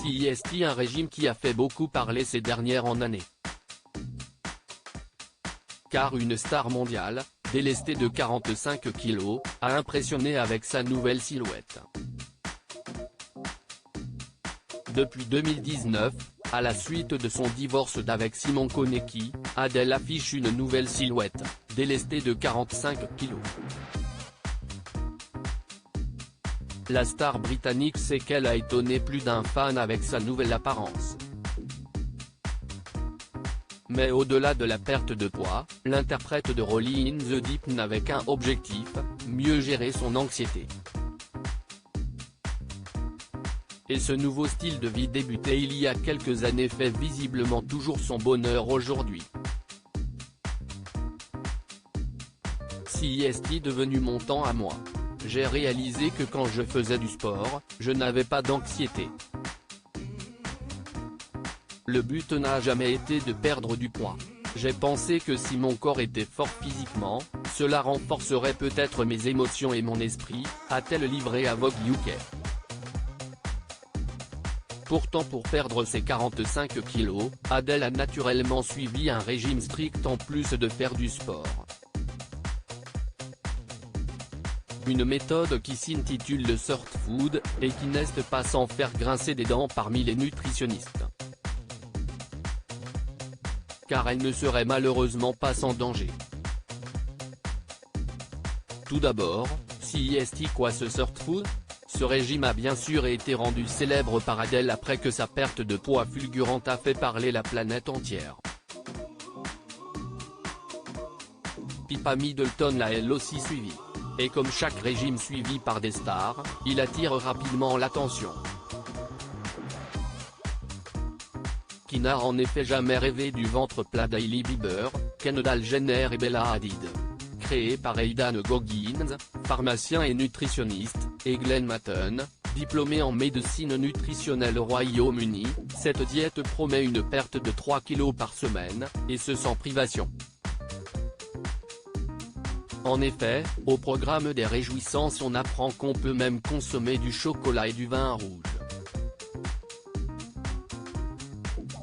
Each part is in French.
CIST, un régime qui a fait beaucoup parler ces dernières années. Car une star mondiale, délestée de 45 kg, a impressionné avec sa nouvelle silhouette. Depuis 2019, à la suite de son divorce d'avec Simon Konecki, Adele affiche une nouvelle silhouette, délestée de 45 kg. La star britannique sait qu'elle a étonné plus d'un fan avec sa nouvelle apparence. Mais au-delà de la perte de poids, l'interprète de Rolling in the Deep n'avait qu'un objectif, mieux gérer son anxiété. Et ce nouveau style de vie débuté il y a quelques années fait visiblement toujours son bonheur aujourd'hui. CIST devenu mon temps à moi. J'ai réalisé que quand je faisais du sport, je n'avais pas d'anxiété. Le but n'a jamais été de perdre du poids. J'ai pensé que si mon corps était fort physiquement, cela renforcerait peut-être mes émotions et mon esprit, a-t-elle livré à Vogue UK. Pourtant pour perdre ses 45 kg, Adele a naturellement suivi un régime strict en plus de faire du sport. Une méthode qui s'intitule le Sort Food, et qui n'est pas sans faire grincer des dents parmi les nutritionnistes. Car elle ne serait malheureusement pas sans danger. Tout d'abord, CIST quoi ce Sort Food? Ce régime a bien sûr été rendu célèbre par Adele après que sa perte de poids fulgurante a fait parler la planète entière. Pippa Middleton l'a elle aussi suivi. Et comme chaque régime suivi par des stars, il attire rapidement l'attention. Qui n'a en effet jamais rêvé du ventre plat d'Hailey Bieber, Kendall Jenner et Bella Hadid. Créé par Aidan Goggins, pharmacien et nutritionniste, et Glenn Matton, diplômé en médecine nutritionnelle au Royaume-Uni, cette diète promet une perte de 3 kg par semaine, et ce sans privation. En effet, au programme des réjouissances on apprend qu'on peut même consommer du chocolat et du vin rouge.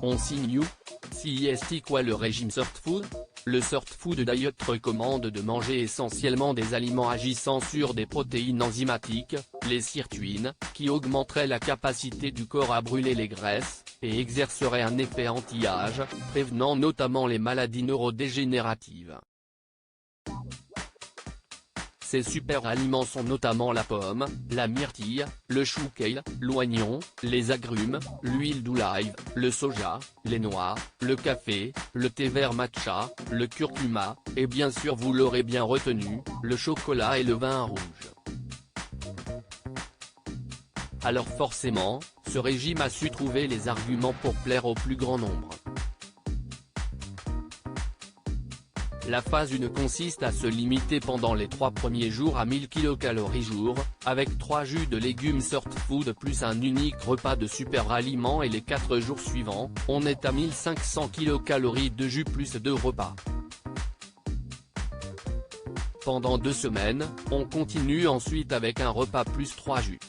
On signe où? CIST quoi le régime Sort Food? Le Sort Food Diet recommande de manger essentiellement des aliments agissant sur des protéines enzymatiques, les sirtuines, qui augmenteraient la capacité du corps à brûler les graisses, et exerceraient un effet anti-âge, prévenant notamment les maladies neurodégénératives. Ces super aliments sont notamment la pomme, la myrtille, le chou kale, l'oignon, les agrumes, l'huile d'olive, le soja, les noix, le café, le thé vert matcha, le curcuma, et bien sûr vous l'aurez bien retenu, le chocolat et le vin rouge. Alors forcément, ce régime a su trouver les arguments pour plaire au plus grand nombre. La phase 1 consiste à se limiter pendant les 3 premiers jours à 1000 kcal jour, avec 3 jus de légumes Sort Food plus un unique repas de super aliments et les 4 jours suivants, on est à 1500 kcal de jus plus 2 repas. Pendant 2 semaines, on continue ensuite avec un repas plus 3 jus.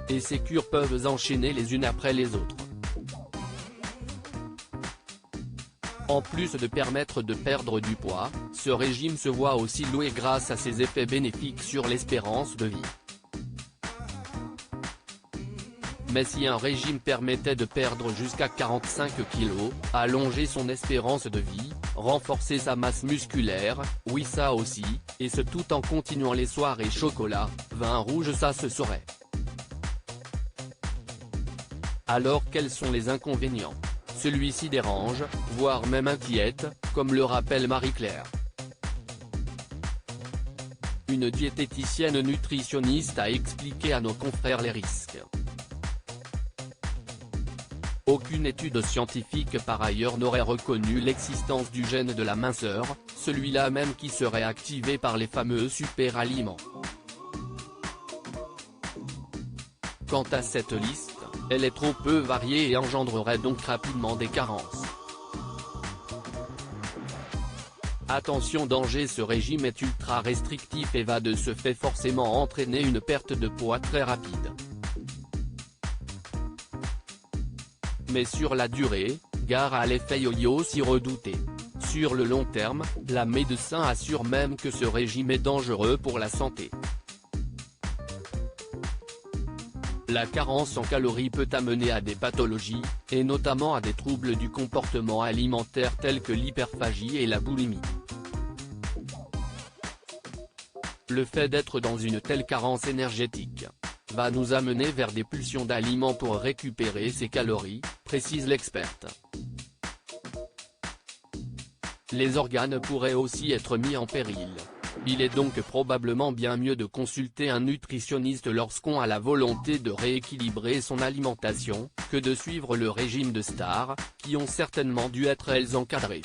Et ces cures peuvent enchaîner les unes après les autres. En plus de permettre de perdre du poids, ce régime se voit aussi loué grâce à ses effets bénéfiques sur l'espérance de vie. Mais si un régime permettait de perdre jusqu'à 45 kg, allonger son espérance de vie, renforcer sa masse musculaire, oui ça aussi, et ce tout en continuant les soirées chocolat, vin rouge ça se saurait. Alors quels sont les inconvénients? Celui-ci dérange, voire même inquiète, comme le rappelle Marie-Claire. Une diététicienne nutritionniste a expliqué à nos confrères les risques. Aucune étude scientifique par ailleurs n'aurait reconnu l'existence du gène de la minceur, celui-là même qui serait activé par les fameux super-aliments. Quant à cette liste, elle est trop peu variée et engendrerait donc rapidement des carences. Attention danger, ce régime est ultra restrictif et va de ce fait forcément entraîner une perte de poids très rapide. Mais sur la durée, gare à l'effet yo-yo si redouté. Sur le long terme, la médecin assure même que ce régime est dangereux pour la santé. La carence en calories peut amener à des pathologies, et notamment à des troubles du comportement alimentaire tels que l'hyperphagie et la boulimie. Le fait d'être dans une telle carence énergétique va nous amener vers des pulsions d'aliments pour récupérer ces calories, précise l'experte. Les organes pourraient aussi être mis en péril. Il est donc probablement bien mieux de consulter un nutritionniste lorsqu'on a la volonté de rééquilibrer son alimentation, que de suivre le régime de stars, qui ont certainement dû être elles encadrées.